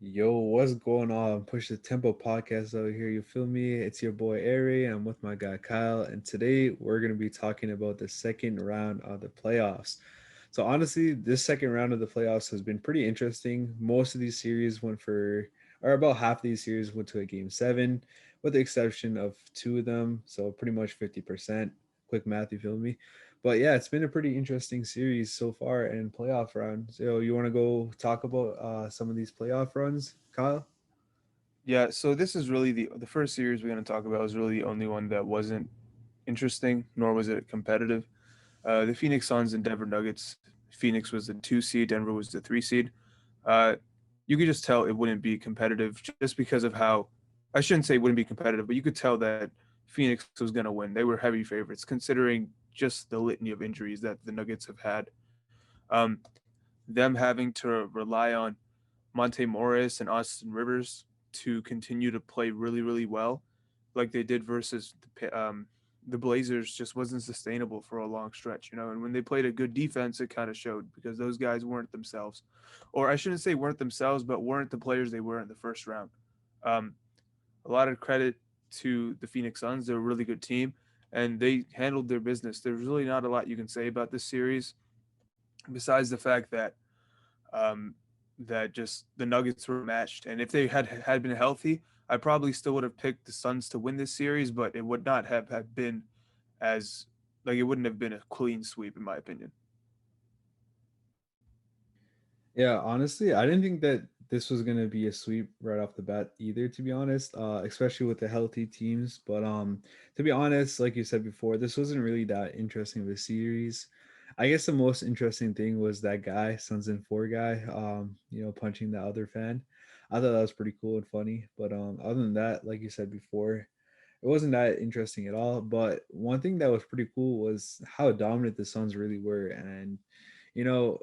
Yo, what's going on? Push the Tempo podcast over here. You feel me? It's your boy Aray, and I'm with my guy Kyle. And today we're going to be talking about the second round of the playoffs. So, honestly, this second round of the playoffs has been pretty interesting. Most of these series went for, or about half these series went to a game seven, with the exception of two of them. So, pretty much 50%. Quick math, you feel me? But yeah, it's been a pretty interesting series so far and playoff round. So you want to go talk about some of these playoff runs, Kyle? Yeah, so this is really the first series we're going to talk about is really the only one that wasn't interesting, nor was it competitive. The Phoenix Suns and Denver Nuggets. Phoenix was the 2 seed, Denver was the 3 seed. Uh, you could just tell it wouldn't be competitive just because of how. I shouldn't say it wouldn't be competitive, but you could tell that Phoenix was going to win. They were heavy favorites considering just the litany of injuries that the Nuggets have had. Um, them having to rely on Monte Morris and Austin Rivers to continue to play really, really well, like they did versus the Blazers, just wasn't sustainable for a long stretch, you know. And when they played a good defense, it kind of showed because those guys weren't themselves, or I shouldn't say weren't themselves, but weren't the players they were in the first round. Um, a lot of credit to the Phoenix Suns; they're a really good team, and they handled their business. There's really not a lot you can say about this series besides the fact um, that just the Nuggets were matched. And if they had been healthy, I probably still would have picked the Suns to win this series, but it would not have been as like it wouldn't have been a clean sweep in my opinion. Yeah, honestly, I didn't think that this was gonna be a sweep right off the bat either, to be honest. Especially with the healthy teams. But to be honest, like you said before, this wasn't really that interesting of a series. I guess the most interesting thing was that guy, Sons in Four guy, punching the other fan. I thought that was pretty cool and funny. But other than that, like you said before, it wasn't that interesting at all. But one thing that was pretty cool was how dominant the Suns really were. And you know,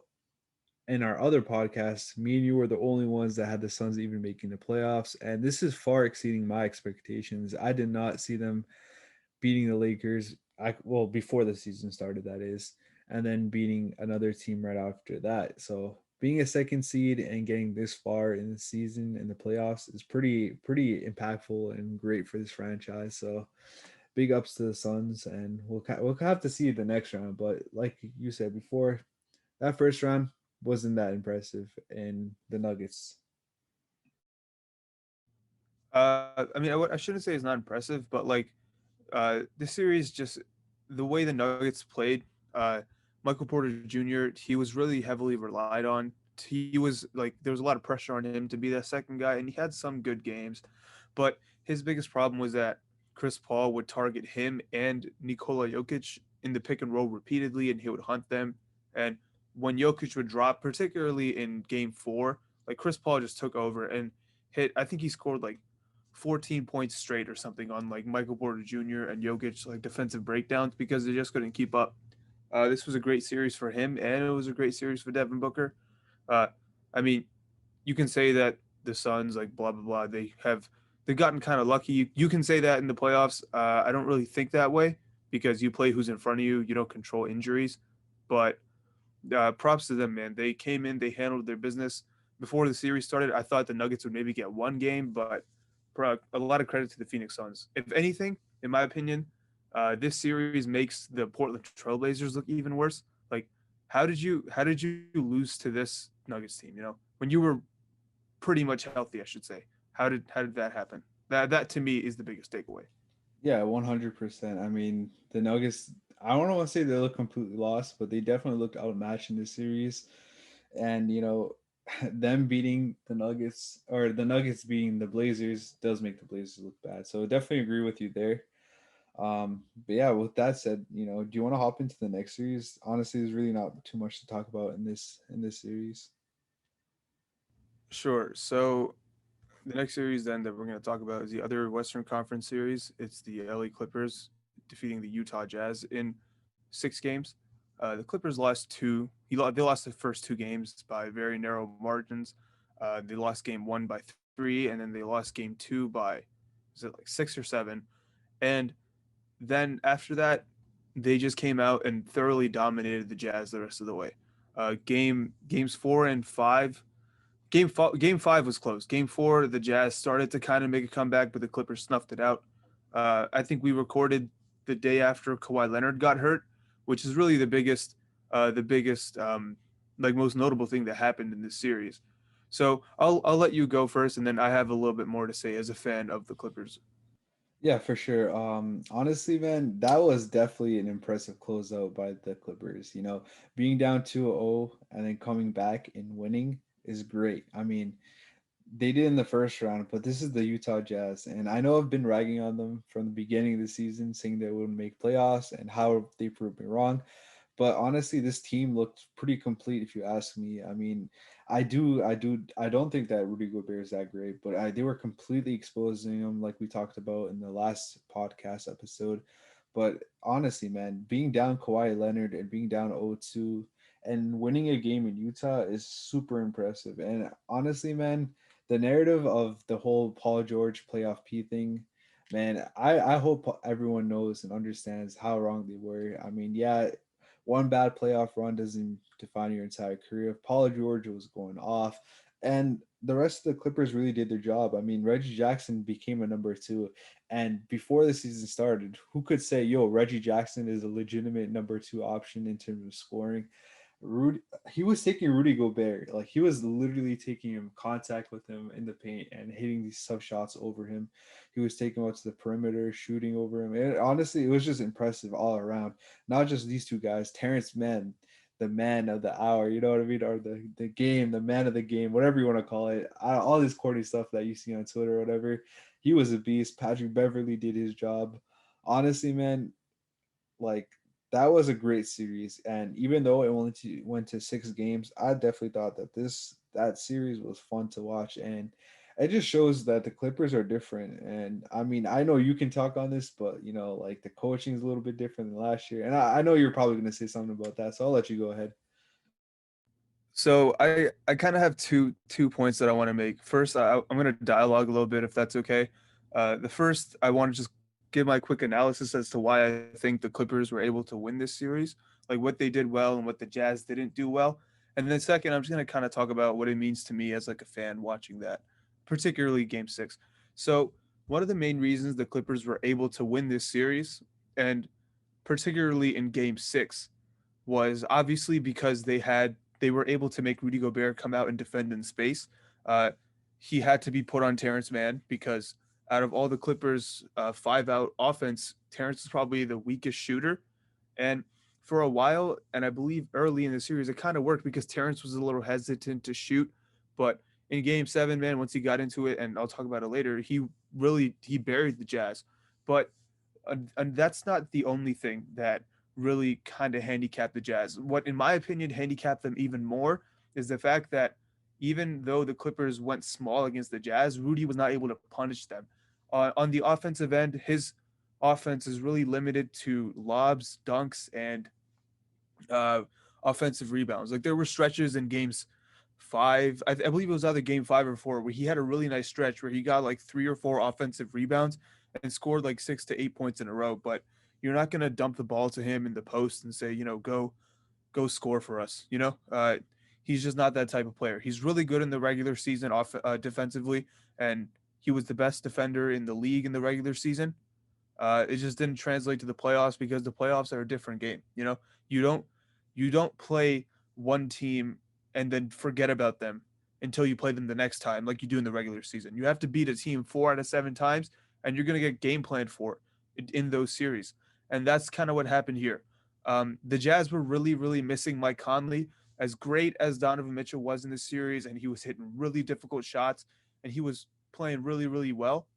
in our other podcast, me and you were the only ones that had the Suns even making the playoffs, and this is far exceeding my expectations. I did not see them beating the Lakers. Before the season started, that is, and then beating another team right after that. So being a second seed and getting this far in the season and the playoffs is pretty impactful and great for this franchise. So big ups to the Suns, and we'll have to see the next round. But like you said before, that first round wasn't that impressive, and the Nuggets. I mean, I shouldn't say it's not impressive, but like this series just the way the Nuggets played. Michael Porter Jr. He was really heavily relied on. He was like there was a lot of pressure on him to be that second guy, and he had some good games, but his biggest problem was that Chris Paul would target him and Nikola Jokic in the pick and roll repeatedly, and he would hunt them. And when Jokic would drop, particularly in Game Four, like Chris Paul just took over and hit. I think he scored like 14 points straight or something on like Michael Porter Jr. and Jokic like defensive breakdowns because they just couldn't keep up. This was a great series for him, and it was a great series for Devin Booker. Uh, I mean, you can say that the Suns, like blah blah blah, they've gotten kind of lucky. You can say that in the playoffs. I don't really think that way because you play who's in front of you. You don't control injuries, but props to them, man. They came in, they handled their business before the series started. I thought the Nuggets would maybe get one game, but a lot of credit to the Phoenix Suns. If anything, in my opinion, this series makes the Portland Trailblazers look even worse. Like, how did you lose to this Nuggets team? You know, when you were pretty much healthy, I should say. How did that happen? That to me is the biggest takeaway. Yeah, 100%. I mean, the Nuggets. I don't want to say they look completely lost, but they definitely looked outmatched in this series. And them beating the Nuggets, or the Nuggets beating the Blazers, does make the Blazers look bad. So definitely agree with you there. But yeah, with that said, do you want to hop into the next series? Honestly, there's really not too much to talk about in this series. Sure. So the next series then that we're going to talk about is the other Western Conference series. It's the LA Clippers defeating the Utah Jazz in 6 games. The Clippers lost two. They lost the first 2 games by very narrow margins. They lost game one by 3, and then they lost game two by, is it like 6 or 7? And then after that, they just came out and thoroughly dominated the Jazz the rest of the way. Games 4 and 5 Game five was close. Game four, the Jazz started to kind of make a comeback, but the Clippers snuffed it out. I think we recorded the day after Kawhi Leonard got hurt, which is really the biggest, like most notable thing that happened in this series. So I'll let you go first, and then I have a little bit more to say as a fan of the Clippers. Yeah, for sure. Honestly, man, that was definitely an impressive closeout by the Clippers. Being down 2-0 and then coming back and winning is great. I mean, they did in the first round, but this is the Utah Jazz, and I know I've been ragging on them from the beginning of the season, saying they wouldn't make playoffs and how they proved me wrong. But honestly, this team looked pretty complete if you ask me. I mean, I don't think that Rudy Gobert is that great, but they were completely exposing him like we talked about in the last podcast episode. But honestly, man, being down Kawhi Leonard and being down 0-2 and winning a game in Utah is super impressive. And honestly, man, the narrative of the whole Paul George playoff P thing, man, I hope everyone knows and understands how wrong they were. I mean, yeah, one bad playoff run doesn't define your entire career. Paul George was going off, and the rest of the Clippers really did their job. I mean, Reggie Jackson became a number two, and before the season started, who could say, "Yo, Reggie Jackson is a legitimate number two option in terms of scoring"? Rudy, he was taking Rudy Gobert, like he was literally taking him contact with him in the paint and hitting these sub shots over him. He was taking him out to the perimeter, shooting over him. And honestly, it was just impressive all around. Not just these two guys, Terrence Mann, the man of the hour, you know what I mean, or the game, the man of the game, whatever you want to call it. All this corny stuff that you see on Twitter or whatever. He was a beast. Patrick Beverly did his job. Honestly, man, like that was a great series, and even though it went to 6 games, I definitely thought that that series was fun to watch, and it just shows that the Clippers are different. And I mean, I know you can talk on this, but like the coaching is a little bit different than last year, and I know you're probably going to say something about that, so I'll let you go ahead. So I kind of have two points that I want to make. First, I'm going to dialogue a little bit if that's okay. The first, I want to just give my quick analysis as to why I think the Clippers were able to win this series, like what they did well and what the Jazz didn't do well. And then second, I'm just going to kind of talk about what it means to me as like a fan watching that, particularly Game 6. So, one of the main reasons the Clippers were able to win this series, and particularly in Game 6, was obviously because they were able to make Rudy Gobert come out and defend in space. Uh, he had to be put on Terrence Mann because out of all the Clippers' 5 out offense, Terrence is probably the weakest shooter. And for a while, and I believe early in the series, it kind of worked because Terrence was a little hesitant to shoot. But in Game 7, man, once he got into it, and I'll talk about it later, he buried the Jazz. But and that's not the only thing that really kind of handicapped the Jazz. What, in my opinion, handicapped them even more is the fact that even though the Clippers went small against the Jazz, Rudy was not able to punish them. On the offensive end, his offense is really limited to lobs, dunks, and uh, offensive rebounds. Like there were stretches in games five, I believe it was either game 5 or 4, where he had a really nice stretch where he got like 3 or 4 offensive rebounds and scored like 6 to 8 points in a row. But you're not going to dump the ball to him in the post and say, go score for us. He's just not that type of player. He's really good in the regular season defensively, and he was the best defender in the league in the regular season. It just didn't translate to the playoffs because the playoffs are a different game. You don't you don't play one team and then forget about them until you play them the next time, like you do in the regular season. You have to beat a team 4 out of 7 times, and you're going to get game planned for in those series. And that's kind of what happened here. The Jazz were really, really missing Mike Conley. As great as Donovan Mitchell was in this series, and he was hitting really difficult shots, and he was playing really, really well.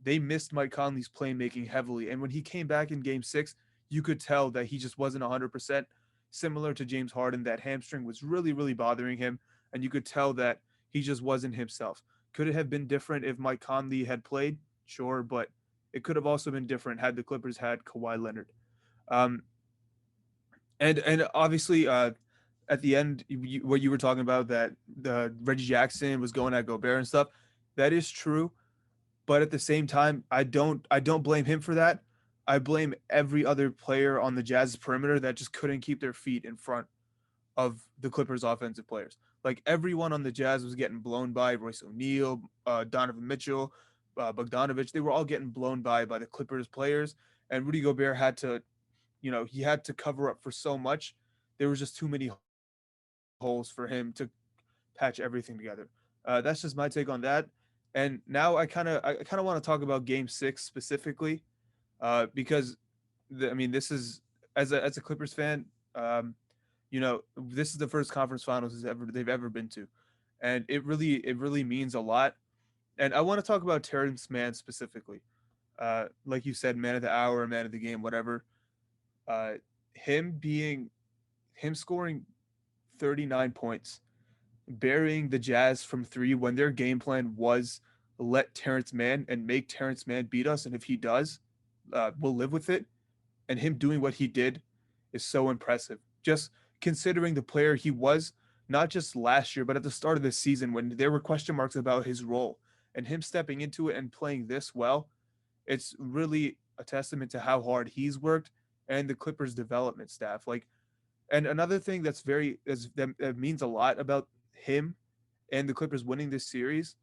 They missed Mike Conley's playmaking heavily. And when he came back in Game 6, you could tell that he just wasn't 100%. Similar to James Harden, that hamstring was really, really bothering him. And you could tell that he just wasn't himself. Could it have been different if Mike Conley had played? Sure, but it could have also been different had the Clippers had Kawhi Leonard. Um, and obviously, at the end, what you were talking about, that the Reggie Jackson was going at Gobert and stuff, that is true. But at the same time, I don't blame him for that. I blame every other player on the Jazz's perimeter that just couldn't keep their feet in front of the Clippers offensive players. Like everyone on the Jazz was getting blown by Royce O'Neal, Donovan Mitchell, Bogdanovich. They were all getting blown by the Clippers players, and Rudy Gobert had to, he had to cover up for so much. There was just too many holes for him to patch everything together. That's just my take on that. And now I kind of want to talk about Game 6 specifically, because I mean, this is, as a Clippers fan, this is the first conference finals they've ever been to, and it really means a lot. And I want to talk about Terrence Mann specifically. Like you said, man of the hour, man of the game, whatever. Uh, him being him scoring 39 points, burying the Jazz from three when their game plan was let Terrence Mann and make Terrence Mann beat us, and if he does, we'll live with it. And him doing what he did is so impressive. Just considering the player he was, not just last year, but at the start of the season when there were question marks about his role, and him stepping into it and playing this well, it's really a testament to how hard he's worked and the Clippers development staff. Like, and another thing that means a lot about him and the Clippers winning this series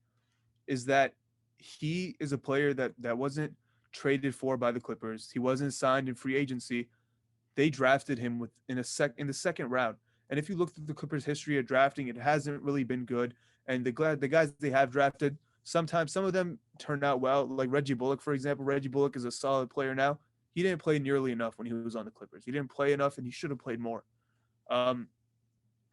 is that he is a player that wasn't traded for by the Clippers. He wasn't signed in free agency. They drafted him in the second round. And if you look at the Clippers' history of drafting, it hasn't really been good. And the guys they have drafted, sometimes some of them turned out well. Like Reggie Bullock, for example. Reggie Bullock is a solid player now. He didn't play nearly enough when he was on the Clippers. He didn't play enough, and he should have played more. Um,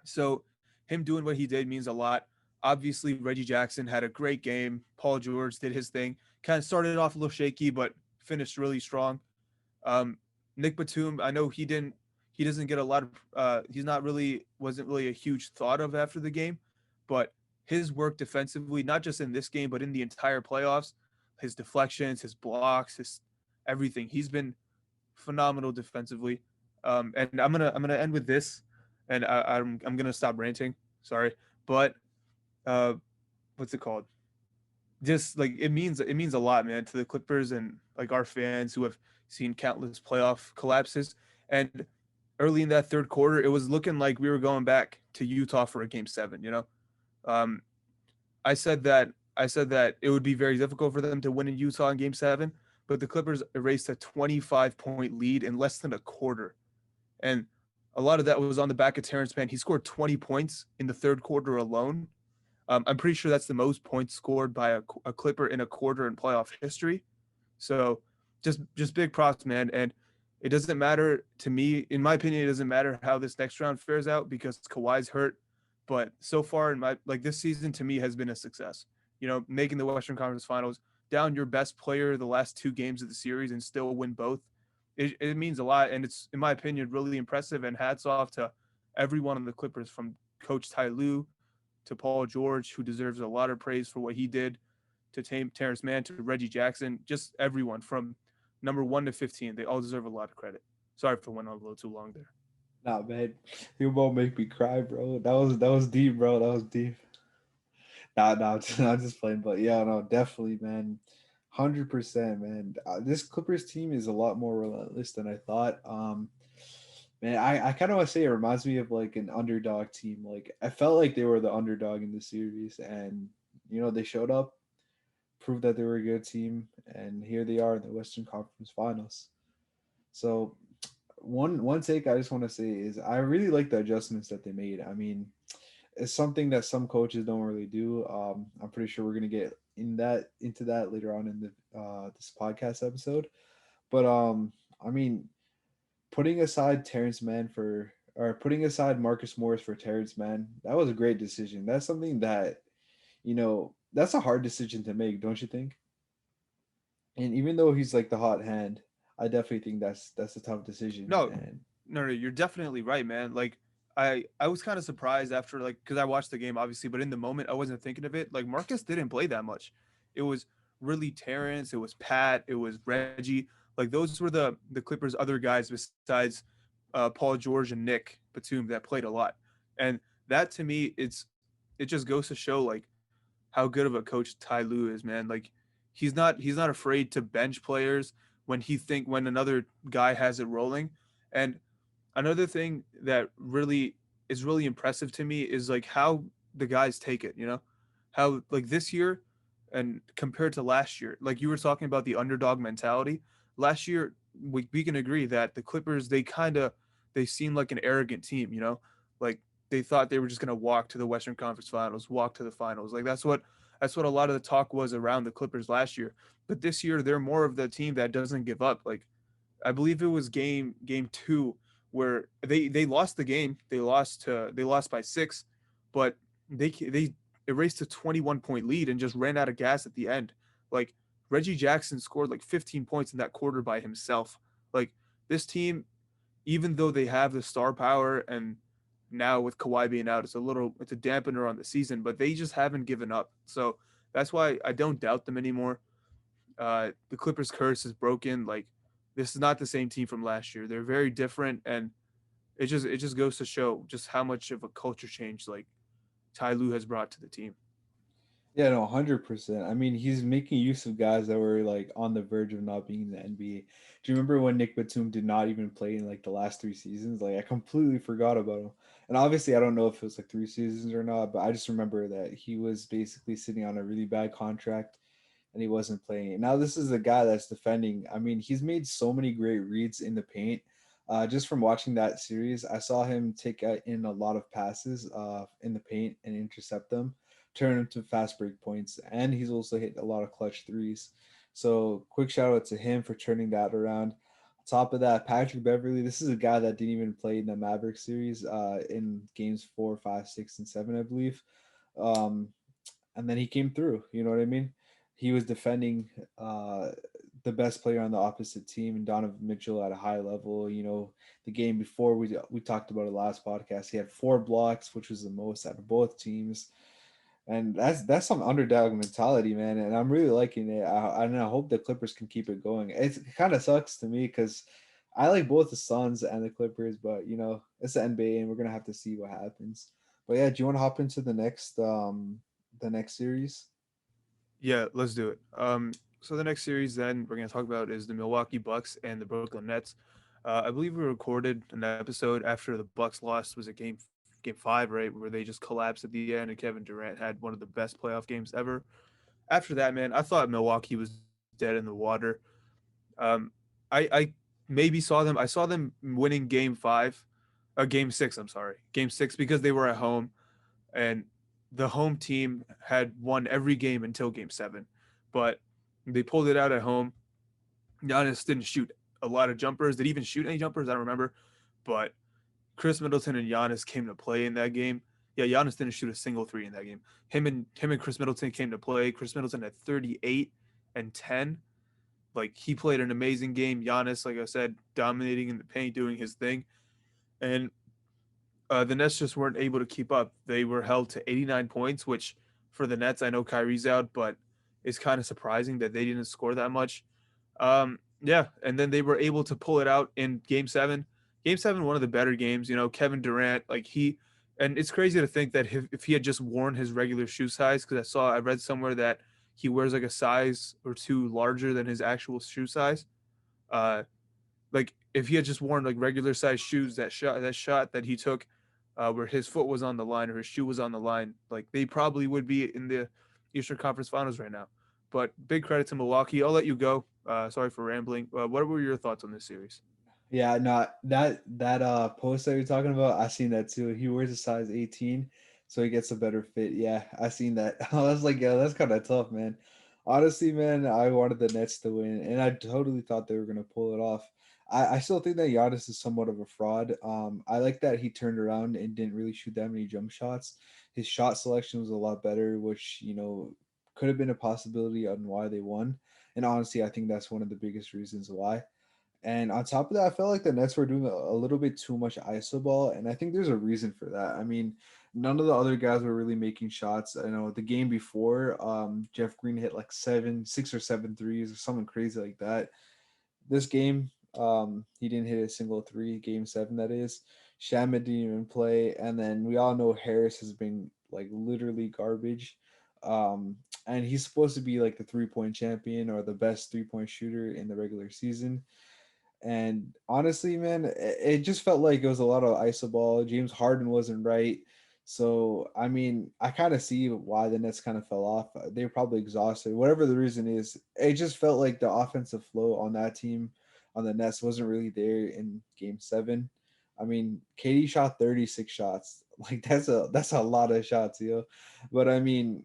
so him doing what he did means a lot. Obviously, Reggie Jackson had a great game. Paul George did his thing. Kind of started off a little shaky, but finished really strong. Um, Nick Batum, I know he doesn't get a lot of he's not really wasn't really a huge thought of after the game, but his work defensively, not just in this game, but in the entire playoffs, his deflections, his blocks, his everything. He's been phenomenal defensively. And I'm gonna end with this, and I'm gonna stop ranting. Sorry, but uh, what's it called? Just like it means a lot, man, to the Clippers and like our fans who have seen countless playoff collapses. And early in that third quarter, it was looking like we were going back to Utah for a game seven. Um, I said that it would be very difficult for them to win in Utah in game seven, but the Clippers erased a 25-point lead in less than a quarter. And a lot of that was on the back of Terrence Mann. He scored 20 points in the third quarter alone. I'm pretty sure that's the most points scored by a Clipper in a quarter in playoff history. So just big props, man. And it doesn't matter to me, in my opinion, it doesn't matter how this next round fares out because Kawhi's hurt. But so far in my like this season to me has been a success. Making the Western Conference Finals, down your best player the last two games of the series and still win both. It means a lot, and it's in my opinion really impressive. And hats off to everyone on the Clippers, from Coach Ty Lue to Paul George, who deserves a lot of praise for what he did, to Terrence Mann, to Reggie Jackson, just everyone from number 1 to 15. They all deserve a lot of credit. Sorry for went on a little too long there. Nah, man, you won't make me cry, bro. That was deep, bro. That was deep. Nah, nah, I'm just playing, but yeah, no, definitely, man. 100%, man. This Clippers team is a lot more relentless than I thought. Man, I kind of want to say it reminds me of like an underdog team. Like I felt like they were the underdog in the series, and they showed up, proved that they were a good team, and here they are in the Western Conference Finals. So one take I just want to say is I really like the adjustments that they made. I mean, it's something that some coaches don't really do. I'm pretty sure we're gonna get into that later on in the this podcast episode. But I mean, putting aside Terrence Mann for or putting aside Marcus Morris for Terrence Mann, that was a great decision. That's something that that's a hard decision to make, don't you think? And even though he's like the hot hand, I definitely think that's a tough decision. No, And no, you're definitely right, man. Like I was kind of surprised after, like, because I watched the game obviously, but in the moment I wasn't thinking of it. Like Marcus didn't play that much. It was really Terrence, it was Pat, it was Reggie. Like those were the Clippers' other guys besides Paul George and Nick Batum that played a lot. And that to me, it just goes to show like how good of a coach Ty Lue is, man. Like he's not afraid to bench players when another guy has it rolling. And another thing that really is really impressive to me is like how the guys take it, you know? How like this year and compared to last year, like you were talking about the underdog mentality. Last year, we can agree that the Clippers they seemed like an arrogant team, you know? Like they thought they were just gonna walk to the Western Conference Finals, walk to the finals. Like that's what a lot of the talk was around the Clippers last year. But this year they're more of the team that doesn't give up. Like I believe it was game two where they lost the game. They lost by six, but they erased a 21-point lead and just ran out of gas at the end. Like Reggie Jackson scored like 15 points in that quarter by himself. Like this team, even though they have the star power and now with Kawhi being out, it's a dampener on the season, but they just haven't given up. So that's why I don't doubt them anymore. The Clippers curse is broken. Like this is not the same team from last year. They're very different, and it just goes to show just how much of a culture change like Ty Lue has brought to the team. Yeah, no, 100%. I mean, he's making use of guys that were like on the verge of not being in the NBA. Do you remember when Nick Batum did not even play in like the last 3 seasons? Like, I completely forgot about him. And obviously, I don't know if it was like 3 seasons or not, but I just remember that he was basically sitting on a really bad contract and he wasn't playing. Now, this is a guy that's defending. I mean, he's made so many great reads in the paint. Just from watching that series, I saw him take in a lot of passes in the paint and intercept them, turn into fast break points, and he's also hit a lot of clutch threes. So quick shout out to him for turning that around. On top of that, Patrick Beverly, this is a guy that didn't even play in the Maverick series in games 4, 5, 6, and 7, I believe. Um, and then he came through. You know what I mean? He was defending uh, the best player on the opposite team, and Donovan Mitchell at a high level. You know, the game before we talked about it last podcast, he had 4 blocks, which was the most out of both teams, and that's some underdog mentality, man. And I'm really liking it. And I hope the Clippers can keep it going. It kind of sucks to me because I like both the Suns and the Clippers, but you know it's the NBA, and we're gonna have to see what happens. But yeah, do you want to hop into the next series? Yeah, let's do it. So the next series then we're gonna talk about is the Milwaukee Bucks and the Brooklyn Nets. I believe we recorded an episode after the Bucks lost. Was it game five, right, where they just collapsed at the end and Kevin Durant had one of the best playoff games ever. After that, man, I thought Milwaukee was dead in the water. Um, I maybe saw them. I saw them winning game five, game six. I'm sorry, game six because they were at home and the home team had won every game until game seven, but they pulled it out at home. Giannis didn't shoot a lot of jumpers. Did he even shoot any jumpers? I don't remember, but Chris Middleton and Giannis came to play in that game. Yeah, Giannis didn't shoot a single three in that game. Him and Chris Middleton came to play. Chris Middleton had 38 and 10. Like he played an amazing game. Giannis, like I said, dominating in the paint, doing his thing. And the Nets just weren't able to keep up. They were held to 89 points, which for the Nets, I know Kyrie's out, but it's kind of surprising that they didn't score that much. Yeah, and then they were able to pull it out in Game Seven. Game Seven, one of the better games. You know, Kevin Durant, and it's crazy to think that if he had just worn his regular shoe size, because I read somewhere that he wears like a size or two larger than his actual shoe size. Uh, like if he had just worn like regular size shoes, that shot that he took, where his foot was on the line or his shoe was on the line, like they probably would be in the Eastern Conference Finals right now. But big credit to Milwaukee. I'll let you go. Sorry for rambling. What were your thoughts on this series? Yeah, no, that post that you're talking about, I seen that too. He wears a size 18, so he gets a better fit. Yeah, I seen that. I was like, yeah, that's kind of tough, man. Honestly, man, I wanted the Nets to win, and I totally thought they were gonna pull it off. I still think that Giannis is somewhat of a fraud. I like that he turned around and didn't really shoot that many jump shots. His shot selection was a lot better, which could have been a possibility on why they won. And honestly, I think that's one of the biggest reasons why. And on top of that, I felt like the Nets were doing a little bit too much iso ball, and I think there's a reason for that. I mean, none of the other guys were really making shots. I know the game before, Jeff Green hit like 6 or 7 threes or something crazy like that. This game, he didn't hit a single three. Game seven, that is. Shaman didn't even play, and then we all know Harris has been like literally garbage. And he's supposed to be like the 3-point champion or the best 3-point shooter in the regular season, And honestly, man, it just felt like it was a lot of iso ball. James Harden wasn't right. So, I mean, I kind of see why the Nets kind of fell off. They were probably exhausted. Whatever the reason is, it just felt like the offensive flow on that team, on the Nets, wasn't really there in game seven. I mean, KD shot 36 shots. Like that's a lot of shots, yo. But I mean,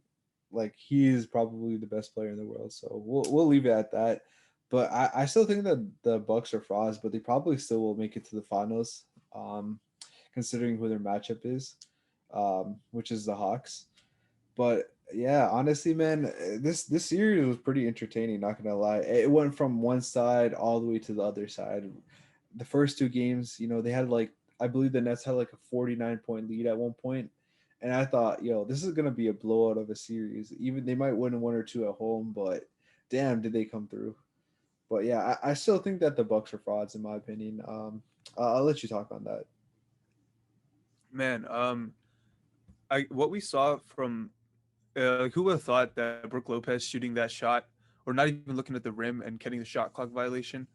like he is probably the best player in the world. So we'll leave it at that. But I still think that the Bucks are frauds, but they probably still will make it to the finals, um, considering who their matchup is, which is the Hawks. But yeah, honestly, man, this series was pretty entertaining. Not gonna lie, it went from one side all the way to the other side. The first two games, they had like I believe the Nets had like a 49-point lead at one point, and I thought, yo, this is gonna be a blowout of a series. Even they might win one or two at home, but damn, did they come through? But yeah, I still think that the Bucks are frauds in my opinion. I'll let you talk on that. Man, I what we saw from like who would have thought that Brooke Lopez shooting that shot, or not even looking at the rim and getting the shot clock violation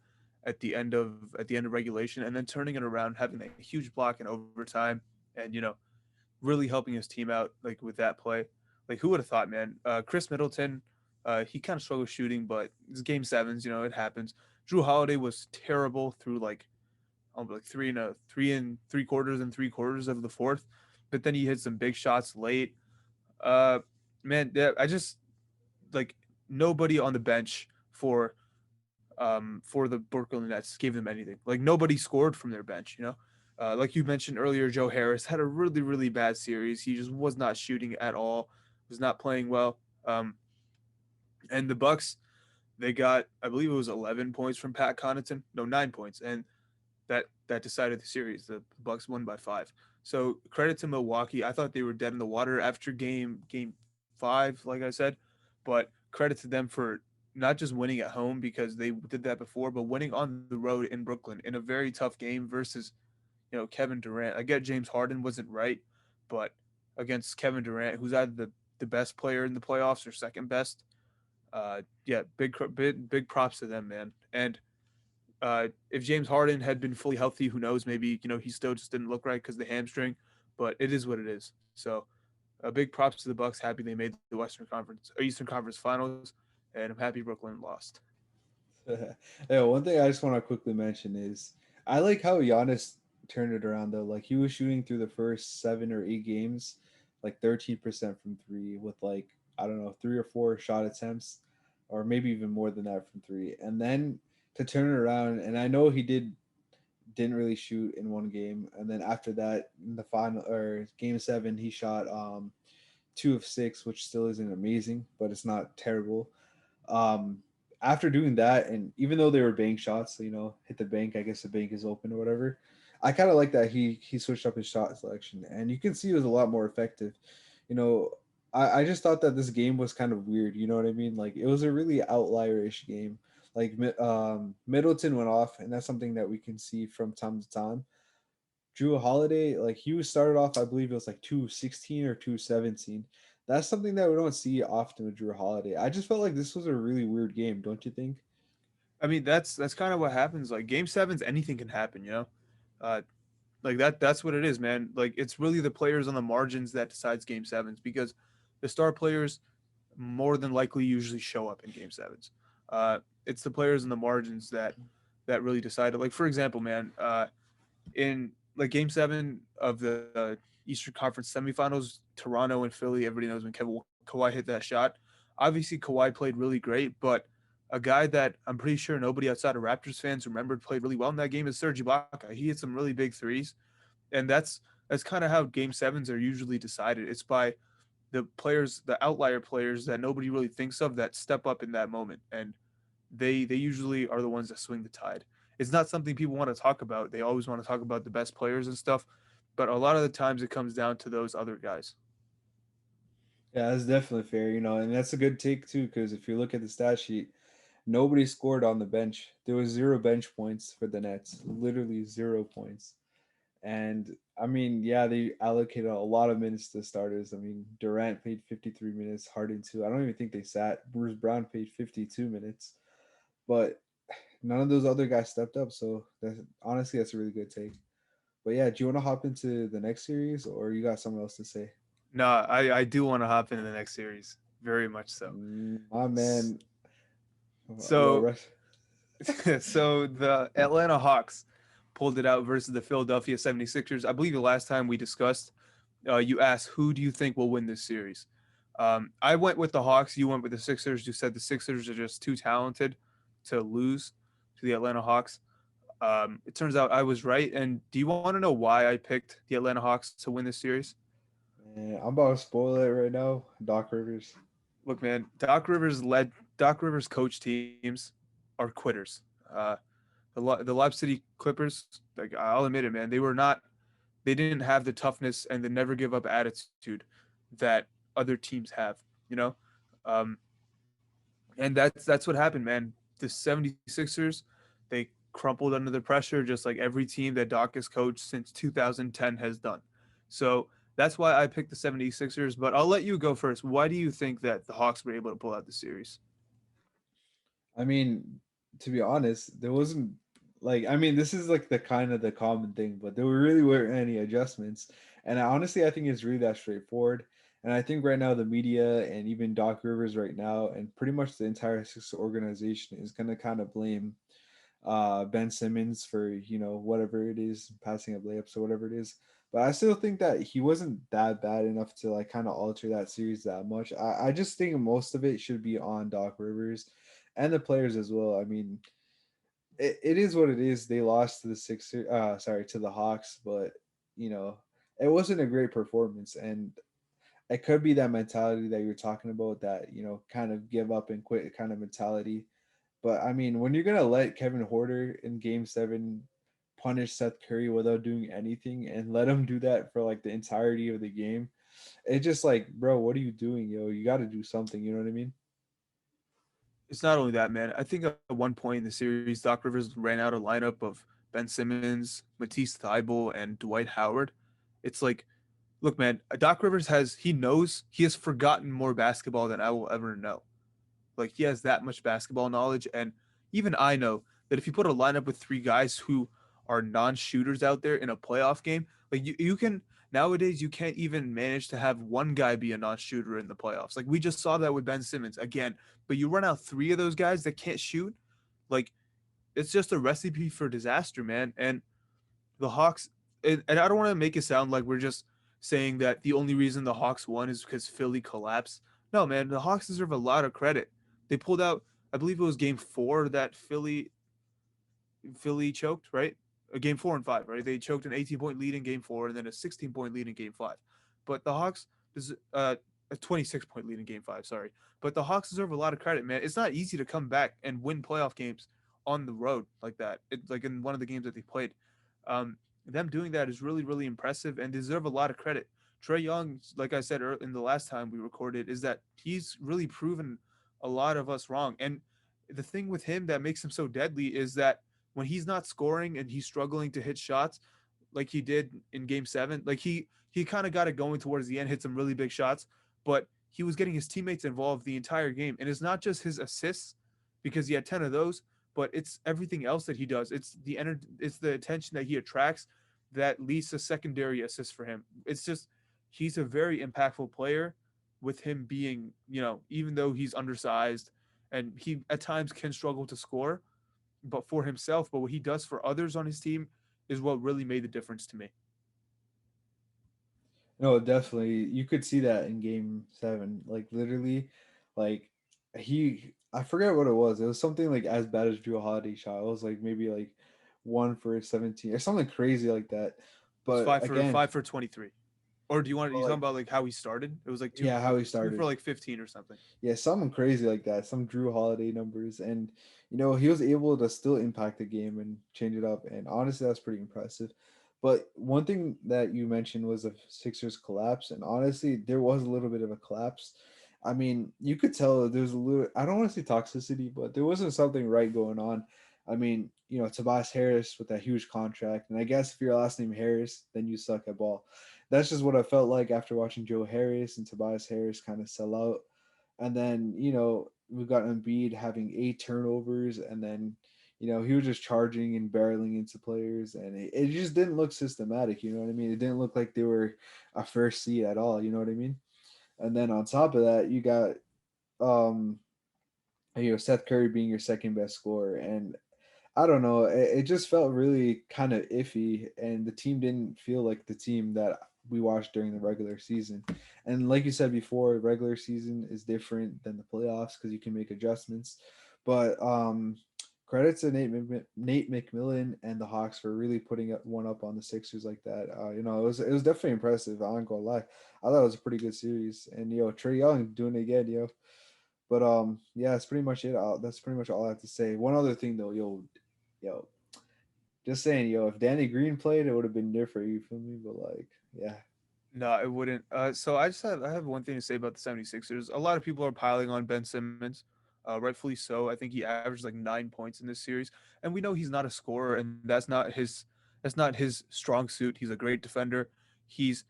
at the end of regulation, and then turning it around, having a huge block in overtime, and really helping his team out like with that play. Like who would have thought, man? Chris Middleton, he kind of struggled shooting, but it's game sevens, it happens. Drew Holiday was terrible through like three and three quarters and three quarters of the fourth, but then he hit some big shots late. Uh, man, yeah, I just like nobody on the bench for the Brooklyn Nets gave them anything. Like nobody scored from their bench. Like you mentioned earlier, Joe Harris had a really really bad series. He just was not shooting at all. Was not playing well. And the Bucks, they got I believe it was 11 points from Pat Connaughton. No, 9 points, and that decided the series. The Bucks won by 5. So credit to Milwaukee. I thought they were dead in the water after game 5, like I said, but credit to them for not just winning at home because they did that before, but winning on the road in Brooklyn in a very tough game versus Kevin Durant. I get James Harden wasn't right, but against Kevin Durant, who's either the best player in the playoffs or second best, yeah, big props to them, man. And if James Harden had been fully healthy, who knows? Maybe he still just didn't look right because the hamstring. But it is what it is. So big props to the Bucks. Happy they made the Western Conference or Eastern Conference Finals, and I'm happy Brooklyn lost. Yeah, one thing I just want to quickly mention is I like how Giannis turned it around though. Like he was shooting through the first 7 or 8 games, like 13% from three, with like I don't know 3 or 4 shot attempts, or maybe even more than that from three, and then to turn it around. And I know he didn't really shoot in one game, and then after that in the final or game seven he shot 2 of 6, which still isn't amazing, but it's not terrible. um After doing that, and even though they were bank shots, so, hit the bank, I guess the bank is open or whatever. I kind of like that he switched up his shot selection, and you can see it was a lot more effective. you know I just thought that this game was kind of weird, you know what I mean? Like it was a really outlier-ish game. Like Middleton went off, and that's something that we can see from time to time. Drew Holiday, like he was started off, I believe it was like 216 or 217. That's something that we don't see often with Drew Holiday. I just felt like this was a really weird game, don't you think? I mean, that's kind of what happens. Like game sevens, anything can happen. Uh, like that's what it is, man. Like it's really the players on the margins that decides game sevens because the star players more than likely usually show up in game sevens. It's the players in the margins that really decide it. Like for example, man, in like game 7 of the Eastern Conference semifinals, Toronto and Philly, everybody knows when Kawhi hit that shot. Obviously, Kawhi played really great, but a guy that I'm pretty sure nobody outside of Raptors fans remembered played really well in that game is Serge Ibaka. He hit some really big threes, and that's kind of how game sevens are usually decided. It's by the players, the outlier players that nobody really thinks of that step up in that moment, and they usually are the ones that swing the tide. It's not something people want to talk about. They always want to talk about the best players and stuff, but a lot of the times it comes down to those other guys. Yeah, that's definitely fair, and that's a good take too, because if you look at the stat sheet, nobody scored on the bench. There was 0 bench points for the Nets, literally 0 points. And I mean, yeah, they allocated a lot of minutes to starters. I mean, Durant played 53 minutes, Harden too. I don't even think they sat. Bruce Brown played 52 minutes. But none of those other guys stepped up. So that's honestly that's a really good take. But yeah, do you want to hop into the next series, or you got something else to say? No, I do want to hop into the next series, very much so. My S- man, yo, So, rest. so the Atlanta Hawks pulled it out versus the Philadelphia 76ers. I believe the last time we discussed, you asked who do you think will win this series. I went with the Hawks. You went with the Sixers. You said the Sixers are just too talented to lose to the Atlanta Hawks. It turns out I was right. And do you want to know why I picked the Atlanta Hawks to win this series? Man, I'm about to spoil it right now. Doc Rivers. Look, man, Doc Rivers coach teams are quitters. The Lob City Clippers, like I'll admit it, man, they didn't have the toughness and the never give up attitude that other teams have, you know? Um, and that's what happened, man. The 76ers, they crumpled under the pressure just like every team that Doc has coached since 2010 has done. So that's why I picked the 76ers, but I'll let you go first. Why do you think that the Hawks were able to pull out the series? I mean, to be honest, there wasn't like I mean, this is like the kind of the common thing, but there really weren't any adjustments. And honestly, I think it's really that straightforward. And I think right now the media and even Doc Rivers right now and pretty much the entire Sixers organization is gonna kind of blame Ben Simmons for whatever it is, passing up layups or whatever it is. But I still think that he wasn't that bad enough to like kind of alter that series that much. I just think most of it should be on Doc Rivers and the players as well. I mean, it is what it is. They lost to the Sixers, sorry, to the Hawks, but you know, it wasn't a great performance, and it could be that mentality that you're talking about, that kind of give up and quit kind of mentality. But I mean, when you're gonna let Kevin Horter in Game Seven punish Seth Curry without doing anything and let him do that for like the entirety of the game, it's just like, bro, what are you doing, yo? You got to do something. You know what I mean? It's not only that, man. I think at one point in the series, Doc Rivers ran out a lineup of Ben Simmons, Matisse Thybulle, and Dwight Howard. It's like, look, man, Doc Rivers he has forgotten more basketball than I will ever know. Like he has that much basketball knowledge, and even I know that if you put a lineup with three guys who are non-shooters out there in a playoff game, like you can nowadays you can't even manage to have one guy be a non-shooter in the playoffs. Like we just saw that with Ben Simmons again, but you run out three of those guys that can't shoot, like it's just a recipe for disaster, man. And the Hawks, and I don't want to make it sound like we're just saying that the only reason the Hawks won is because Philly collapsed. No, man, the Hawks deserve a lot of credit. They pulled out, I believe it was game 4 that Philly choked, right? Game 4 and 5, right? They choked an 18-point lead in game 4 and then a 16-point lead in game 5. But the Hawks, a 26-point lead in game 5, sorry. But the Hawks deserve a lot of credit, man. It's not easy to come back and win playoff games on the road like that. Like in one of the games that they played. Them doing that is really, really impressive and deserve a lot of credit. Trey Young, like I said in the last time we recorded, is that he's really proven a lot of us wrong. And the thing with him that makes him so deadly is that when he's not scoring and he's struggling to hit shots like he did in game 7, like he kind of got it going towards the end, hit some really big shots, but he was getting his teammates involved the entire game. And it's not just his assists because he had 10 of those, but it's everything else that he does. It's the attention that he attracts that leads to secondary assists for him. It's just he's a very impactful player with him being, even though he's undersized and he at times can struggle to score, but for himself, but what he does for others on his team is what really made the difference to me. No, definitely. You could see that in Game Seven. Like literally, like I forget what it was. It was something like as bad as Drew Holiday shot. It was like maybe like 1 for 17 or something crazy like that. It was But five for again, 23. Or do you talking like about like how he started? It was like yeah, how he two for started. like 15 or something. Yeah, something crazy like that. Some Drew Holiday numbers, and he was able to still impact the game and change it up. And honestly, that's pretty impressive. But one thing that you mentioned was the Sixers collapse, and honestly, there was a little bit of a collapse. I mean, you could tell there's a little. I don't want to say toxicity, but there wasn't something right going on. I mean, Tobias Harris with that huge contract, and I guess if your last name Harris, then you suck at ball. That's just what I felt like after watching Joe Harris and Tobias Harris kind of sell out. And then, we got Embiid having 8 turnovers, and then he was just charging and barreling into players, and it just didn't look systematic. You know what I mean? It didn't look like they were a first seed at all. You know what I mean? And then on top of that, you got um, Seth Curry being your second best scorer, and I don't know, it just felt really kind of iffy, and the team didn't feel like the team that we watched during the regular season. And like you said before, regular season is different than the playoffs because you can make adjustments. But credit to Nate McMillan and the Hawks for really putting one up on the Sixers like that. It was definitely impressive. I ain't gonna lie, I thought it was a pretty good series, and Trey Young doing it again, But yeah, that's pretty much it. That's pretty much all I have to say. One other thing though, yo, just saying, if Danny Green played, it would have been different. You feel me? But like, yeah, No, it wouldn't. So I have one thing to say about the 76ers. A lot of people are piling on Ben Simmons, rightfully so. I think he averaged like 9 points in this series, and we know he's not a scorer, and that's not his strong suit. He's a great defender. He's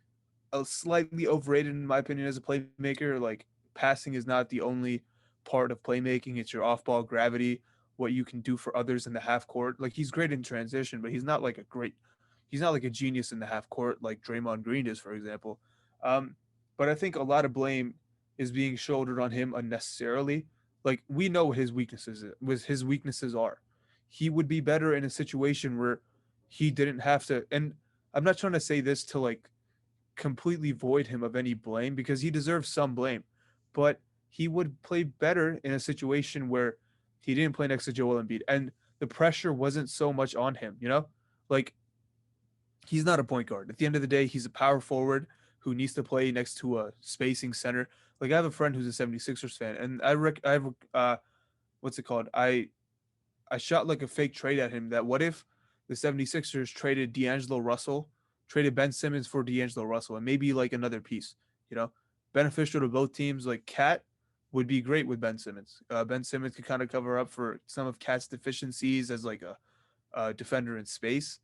slightly overrated in my opinion as a playmaker. Like passing is not the only part of playmaking. It's your off-ball gravity, what you can do for others in the half court. Like he's great in transition, but he's not like a genius in the half court like Draymond Green is, for example. Um, but I think a lot of blame is being shouldered on him unnecessarily. Like we know what his weaknesses are. He would be better in a situation where he didn't have to. And I'm not trying to say this to like completely void him of any blame because he deserves some blame, but he would play better in a situation where he didn't play next to Joel Embiid and the pressure wasn't so much on him. Like he's not a point guard. At the end of the day, he's a power forward who needs to play next to a spacing center. Like I have a friend who's a 76ers fan, and what's it called? I shot like a fake trade at him that what if the 76ers traded D'Angelo Russell, traded Ben Simmons for D'Angelo Russell, and maybe like another piece, you know, beneficial to both teams. Like Cat would be great with Ben Simmons. Ben Simmons could kind of cover up for some of Cat's deficiencies as like a defender in space.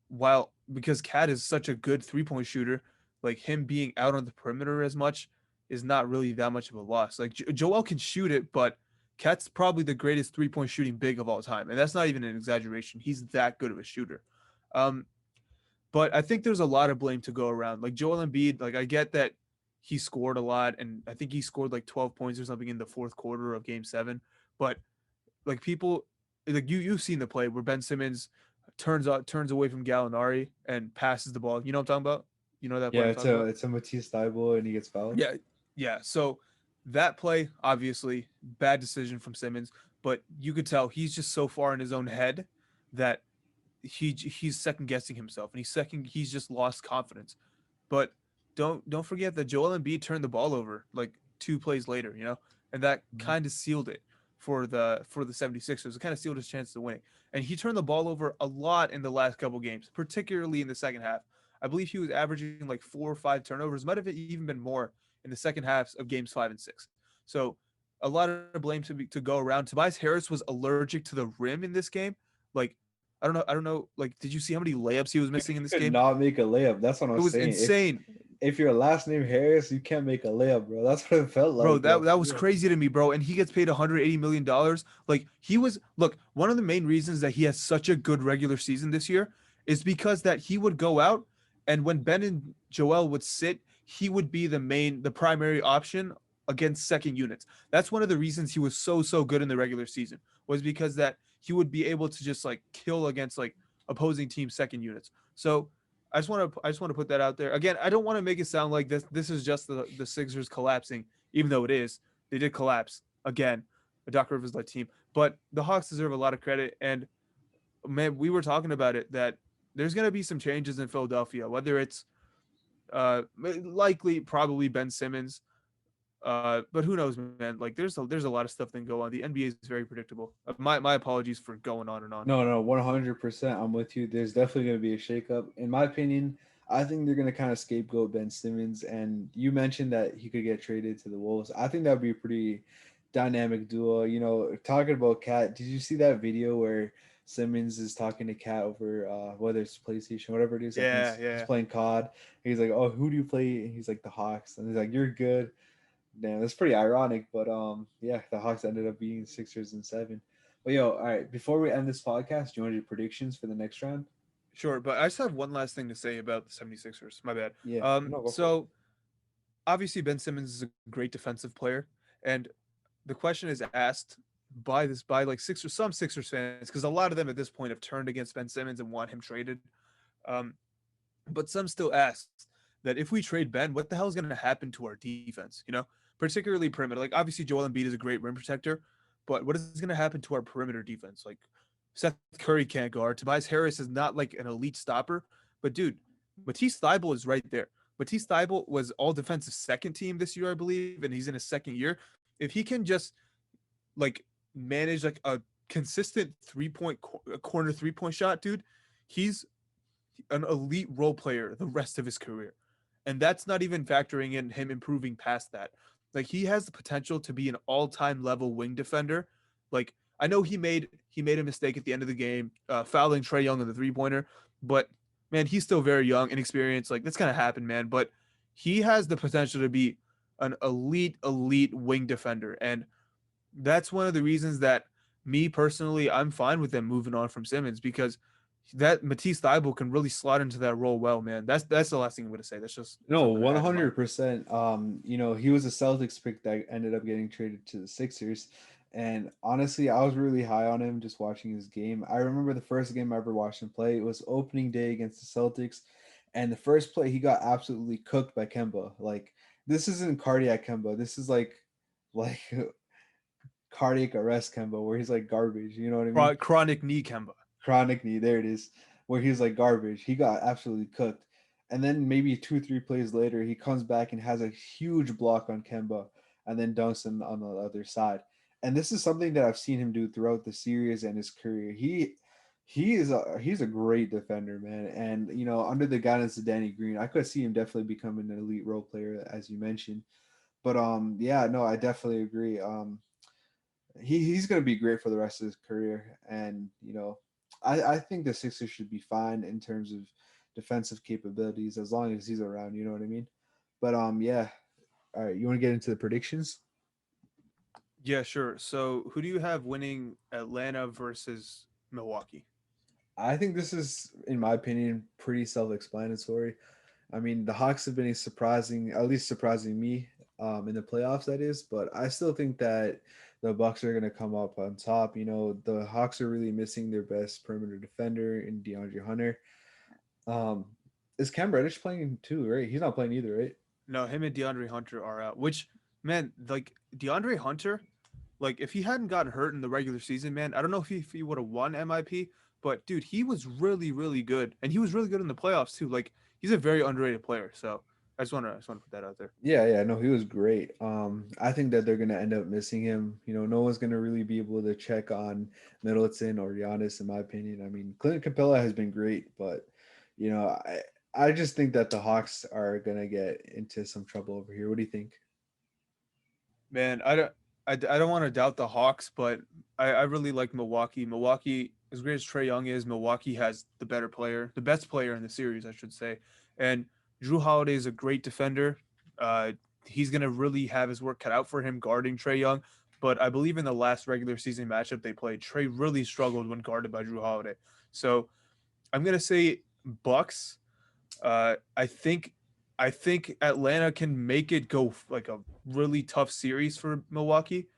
While because Cat is such a good 3 point shooter, like him being out on the perimeter as much is not really that much of a loss. Like Joel can shoot it, but Cat's probably the greatest 3 point shooting big of all time, and that's not even an exaggeration. He's that good of a shooter. Um, but I think there's a lot of blame to go around. Like Joel Embiid, like I get that he scored a lot, and I think he scored like 12 points or something in the fourth quarter of Game 7. But like people, like you've seen the play where Ben Simmons turns away from Gallinari and passes the ball. You know what I'm talking about? You know that play yeah, I'm it's talking a about? it's a Matisse Thybulle, and he gets fouled. Yeah, yeah. So that play, obviously, bad decision from Simmons, but you could tell he's just so far in his own head that he's second guessing himself, and he's just lost confidence. But don't forget that Joel Embiid turned the ball over like 2 plays later, and that Mhm. kind of sealed it for the 76ers. It kind of sealed his chance to winning. And he turned the ball over a lot in the last couple games, particularly in the second half. I believe he was averaging like 4 or 5 turnovers, might have even been more in the second halves of games 5 and 6. So a lot of blame to go around. Tobias Harris was allergic to the rim in this game. Like I don't know. Like, did you see how many layups he was missing in this Could game? not make a layup. That's what It I'm was saying. insane. If your last name Harris, you can't make a layup, bro. That's what it felt Bro, like, that for was real. crazy to me, bro. And he gets paid $180 million. Like he was look, one of the main reasons that he has such a good regular season this year is because that he would go out and when Ben and Joel would sit, he would be the primary option against second units. That's one of the reasons he was so good in the regular season, was because that he would be able to just like kill against like opposing team second units. So I just want to put that out there. Again, I don't want to make it sound like this is just the Sixers collapsing, even though it is. They did collapse again, a Doc Rivers led team. But the Hawks deserve a lot of credit. And man, we were talking about it that there's going to be some changes in Philadelphia, whether it's likely probably Ben Simmons. But who knows, man? Like there's a lot of stuff that can go on. The NBA is very predictable. My apologies for going on and on. No, no, 100%. I'm with you. There's definitely going to be a shakeup. In my opinion, I think they're going to kind of scapegoat Ben Simmons. And you mentioned that he could get traded to the Wolves. I think that would be a pretty dynamic duo. Talking about Cat, did you see that video where Simmons is talking to Cat over whether it's PlayStation, whatever it is? I think Yeah, he's yeah. playing COD. He's like, "Oh, who do you play?" And he's like, "The Hawks." And he's like, "You're good." Damn, that's pretty ironic. But yeah, the Hawks ended up being Sixers in 7. Well, yo, all right. Before we end this podcast, do you want to do predictions for the next round? Sure, but I just have one last thing to say about the 76ers. My bad. Yeah. No, go for it. So obviously Ben Simmons is a great defensive player, and the question is asked by like some Sixers fans, because a lot of them at this point have turned against Ben Simmons and want him traded. Um, but some still ask that if we trade Ben, what the hell is going to happen to our defense? Particularly perimeter. Like obviously Joel Embiid is a great rim protector, but what is going to happen to our perimeter defense? Like Seth Curry can't guard. Tobias Harris is not like an elite stopper, but dude, Matisse Thybulle is right there. Matisse Thybulle was all defensive second team this year, I believe, and he's in his second year. If he can just like manage like a consistent corner 3-point shot, dude, he's an elite role player the rest of his career. And that's not even factoring in him improving past that. Like he has the potential to be an all-time level wing defender. Like I know he made a mistake at the end of the game, fouling Trae Young on the three-pointer, but man, he's still very young, inexperienced. Like that's gonna happen, man. But he has the potential to be an elite wing defender, and that's one of the reasons that me personally, I'm fine with them moving on from Simmons, because that Matisse Thybulle can really slot into that role well, man. That's the last thing I'm gonna say. That's just No, something I one had in mind. hundred percent. He was a Celtics pick that ended up getting traded to the Sixers, and honestly, I was really high on him just watching his game. I remember the first game I ever watched him play. It was opening day against the Celtics, and the first play he got absolutely cooked by Kemba. Like this isn't cardiac Kemba. This is like cardiac arrest Kemba, where he's like garbage. You know what I mean? Chronic knee Kemba. Chronic knee. There it is, where he's like garbage. He got absolutely cooked. And then maybe 2, 3 plays later, he comes back and has a huge block on Kemba and then dunks him on the other side. And this is something that I've seen him do throughout the series and his career. He's a great defender, man. And under the guidance of Danny Green, I could see him definitely becoming an elite role player, as you mentioned. But yeah, no, I definitely agree. He's going to be great for the rest of his career, and I think the Sixers should be fine in terms of defensive capabilities as long as he's around. You know what I mean? But yeah. All right, you want to get into the predictions? Yeah, sure. So who do you have winning Atlanta versus Milwaukee? I think this is, in my opinion, pretty self-explanatory. I mean, the Hawks have been surprising, at least surprising me, in the playoffs. That is, but I still think that the Bucks are going to come up on top. The Hawks are really missing their best perimeter defender in DeAndre Hunter. Um, is Cam Reddish playing too? Right, he's not playing either, right? No, him and DeAndre Hunter are out. Which, man, like DeAndre Hunter, like if he hadn't gotten hurt in the regular season, man, I don't know if he would have won MIP, but dude, he was really good, and he was really good in the playoffs too. Like he's a very underrated player. So I just want to put that out there. Yeah, no, he was great. I think that they're gonna end up missing him. No one's gonna really be able to check on Middleton or Giannis, in my opinion. I mean, Clint Capella has been great, but you know, I I just think that the Hawks are gonna get into some trouble over here. What do you think? Man, I don't want to doubt the Hawks, but I really like Milwaukee. Milwaukee, as great as Trae Young is, Milwaukee has the better player, the best player in the series, I should say. And Drew Holiday is a great defender. Uh, he's gonna really have his work cut out for him guarding Trae Young. But I believe in the last regular season matchup they played, Trae really struggled when guarded by Drew Holiday. So I'm gonna say Bucks. I think Atlanta can make it go like a really tough series for Milwaukee,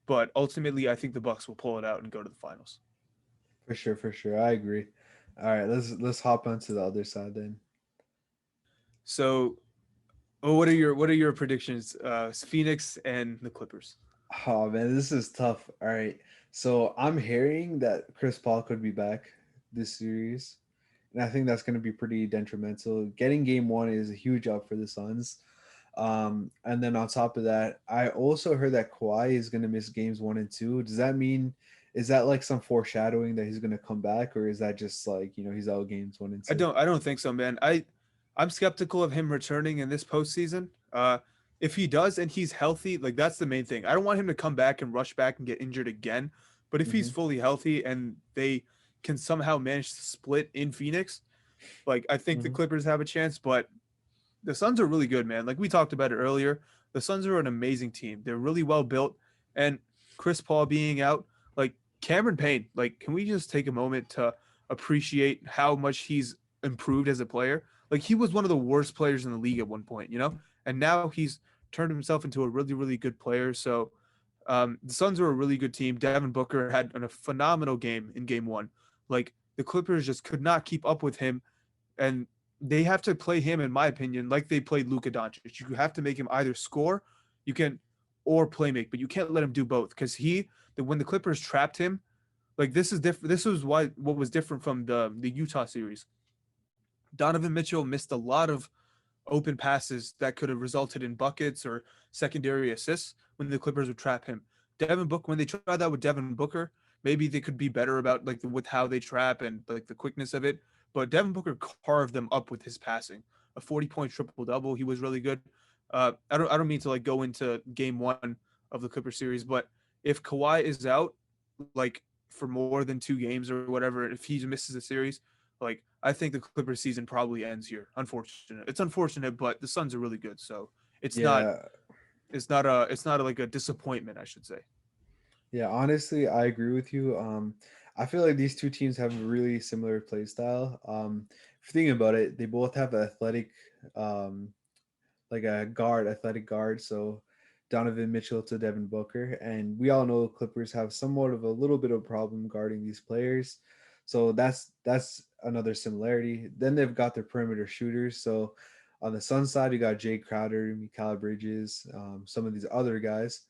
but ultimately I think the Bucks will pull it out and go to the finals. For sure. I agree. All right, let's hop onto the other side then. So, what are your predictions? Phoenix and the Clippers. Oh man, this is tough. All right. So I'm hearing that Chris Paul could be back this series. And I think that's going to be pretty detrimental. Getting game one is a huge up for the Suns. And then on top of that, I also heard that Kawhi is going to miss games one and two. Does that mean, is that like some foreshadowing that he's going to come back, or is that just like, he's out games one and I two? don't I don't think so, man. I'm skeptical of him returning in this postseason. If he does and he's healthy, like that's the main thing. I don't want him to come back and rush back and get injured again. But if he's Hmm. fully healthy and they can somehow manage to split in Phoenix, like I think the Hmm. Clippers have a chance. But the Suns are really good, man. Like we talked about it earlier, the Suns are an amazing team. They're really well built, and Chris Paul being out, like Cameron Payne, like, can we just take a moment to appreciate how much he's improved as a player? Like, he was one of the worst players in the league at one point, and now he's turned himself into a really, really good player. So, the Suns are a really good team. Devin Booker had a phenomenal game in game one. Like, the Clippers just could not keep up with him, and they have to play him, in my opinion, like they played Luka Doncic. You have to make him either score, you can, or play make, but you can't let him do both because when the Clippers trapped him, like this is different. This was what was different from the Utah series. Donovan Mitchell missed a lot of open passes that could have resulted in buckets or secondary assists when the Clippers would trap him. Devin Booker, when they tried that with Devin Booker, maybe they could be better about like with how they trap and like the quickness of it. But Devin Booker carved them up with his passing. A 40-point triple double. He was really good. I don't mean to like go into game one of the Clipper series, but if Kawhi is out, like for more than 2 games or whatever, if he misses a series, like I think the Clippers season probably ends here. Unfortunate. It's unfortunate, but the Suns are really good, so it's not Yeah, it's not like a disappointment, I should say. yeah. Honestly, I agree with you. I feel like these two teams have a really similar play style. If you're thinking about it, they both have athletic, um, like a guard, athletic guard. So Donovan Mitchell to Devin Booker, and we all know Clippers have somewhat of a little bit of a problem guarding these players. So that's another similarity. Then they've got their perimeter shooters. So on the Sun side, you got Jay Crowder, Mikal Bridges, some of these other guys.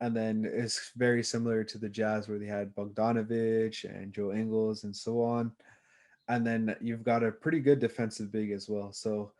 And then it's very similar to the Jazz where they had Bogdanovich and Joe Ingles and so on. And then you've got a pretty good defensive big as well. So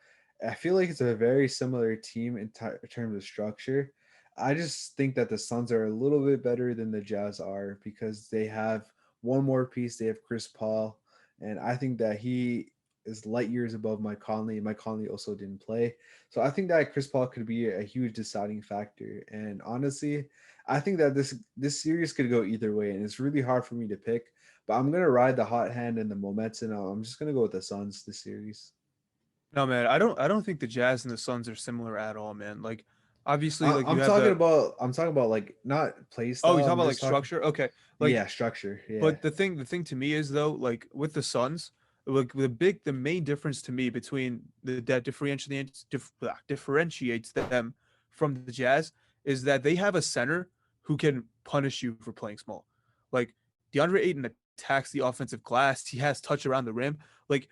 I feel like it's a very similar team in terms of structure. I just think that the Suns are a little bit better than the Jazz are because they have one more piece. They have Chris Paul, and I think that he is light years above Mike Conley. Mike Conley also didn't play, so I think that Chris Paul could be a huge deciding factor. And honestly, I think that this series could go either way, and it's really hard for me to pick. But I'm gonna ride the hot hand and the momentum. I'm just gonna go with the Suns this series. No, man, I don't think the Jazz and the Suns are similar at all, man. Like obviously, like you I'm have talking the about like not play oh, you style. talk I'm about like just talking structure, okay, like yeah structure. Yeah, but the thing to me is though, like with the Suns, like the main difference to me between that differentiates them from the Jazz is that they have a center who can punish you for playing small. Like DeAndre Ayton attacks the offensive glass. He has touch around the rim. Like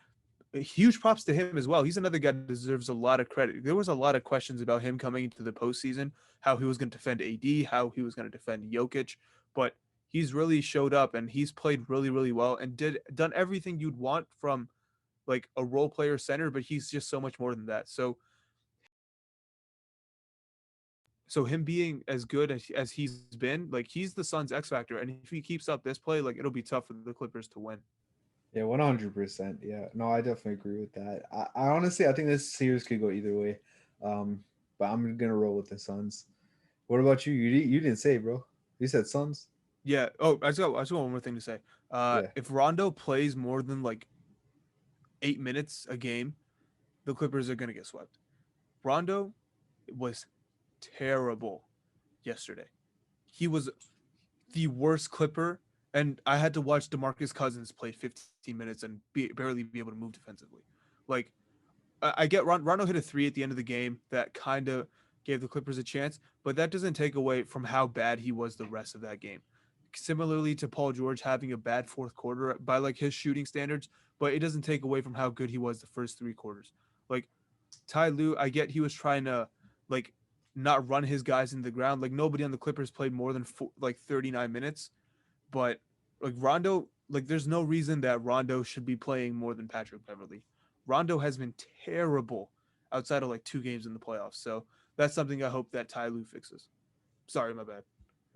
huge props to him as well. He's another guy that deserves a lot of credit. There was a lot of questions about him coming into the postseason, how he was going to defend AD, how he was going to defend Jokic, but he's really showed up and he's played really, really well and done everything you'd want from like a role player center, but he's just so much more than that. So him being as good as he's been, like he's the Suns X factor, and if he keeps up this play, like it'll be tough for the Clippers to win. yeah, 100%. Yeah, no, I definitely agree with that. I honestly I think this series could go either way, um, but I'm gonna roll with the Suns. What about you? You didn't say, bro. You said Suns. Yeah. Oh, I just got one more thing to say. Yeah, If Rondo plays more than like 8 minutes a game, the Clippers are gonna get swept. Rondo was terrible yesterday. He was the worst Clipper, and I had to watch DeMarcus Cousins play 15 minutes and barely be able to move defensively. Like I get Rondo hit a three at the end of the game that kind of gave the Clippers a chance, but that doesn't take away from how bad he was the rest of that game. Similarly to Paul George having a bad fourth quarter by like his shooting standards, but it doesn't take away from how good he was the first 3 quarters. Like Ty Lue, I get he was trying to like not run his guys into the ground. Like nobody on the Clippers played more than 39 minutes, but like Rondo, like there's no reason that Rondo should be playing more than Patrick Beverly. Rondo has been terrible outside of like 2 games in the playoffs. So that's something I hope that Ty Lue fixes. Sorry, my bad.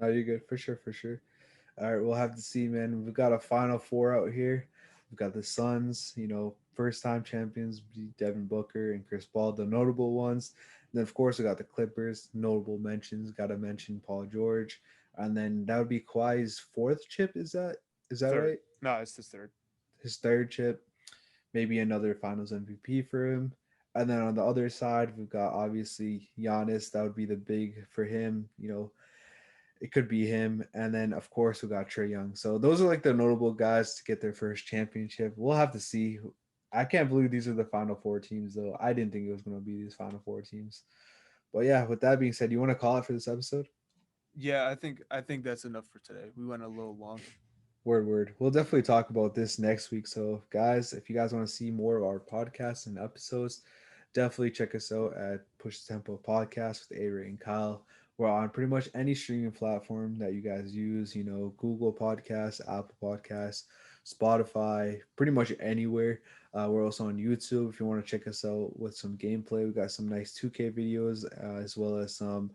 no, you're good for sure, for sure. All right, we'll have to see, man. We've got a final four out here. We've got the Suns, first time champions, Devin Booker and Chris Paul, the notable ones. And then, of course, we got the Clippers, notable mentions. Got to mention Paul George. And then that would be Kawhi's fourth chip. Is that Third. right? No, it's his third. His third chip. Maybe another finals MVP for him. And then on the other side, we've got obviously Giannis. That would be the big for him. it could be him. And then of course we got Trey Young. So those are like the notable guys to get their first championship. We'll have to see. I can't believe these are the final four teams though. I didn't think it was going to be these final four teams. But yeah, with that being said, you want to call it for this episode? Yeah, I think that's enough for today. We went a little long. Word, word. We'll definitely talk about this next week. So, guys, if you guys want to see more of our podcasts and episodes, definitely check us out at Push the Tempo Podcast with Aray and Kyle. We're on pretty much any streaming platform that you guys use, Google Podcasts, Apple Podcasts, Spotify, pretty much anywhere. We're also on YouTube if you want to check us out with some gameplay. We got some nice 2K videos as well as some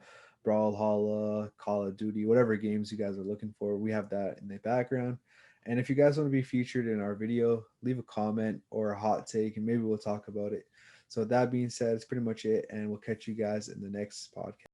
Brawlhalla, Call of Duty, whatever games you guys are looking for. We have that in the background. And if you guys want to be featured in our video, leave a comment or a hot take, and maybe we'll talk about it. So, with that being said, it's pretty much it. And we'll catch you guys in the next podcast.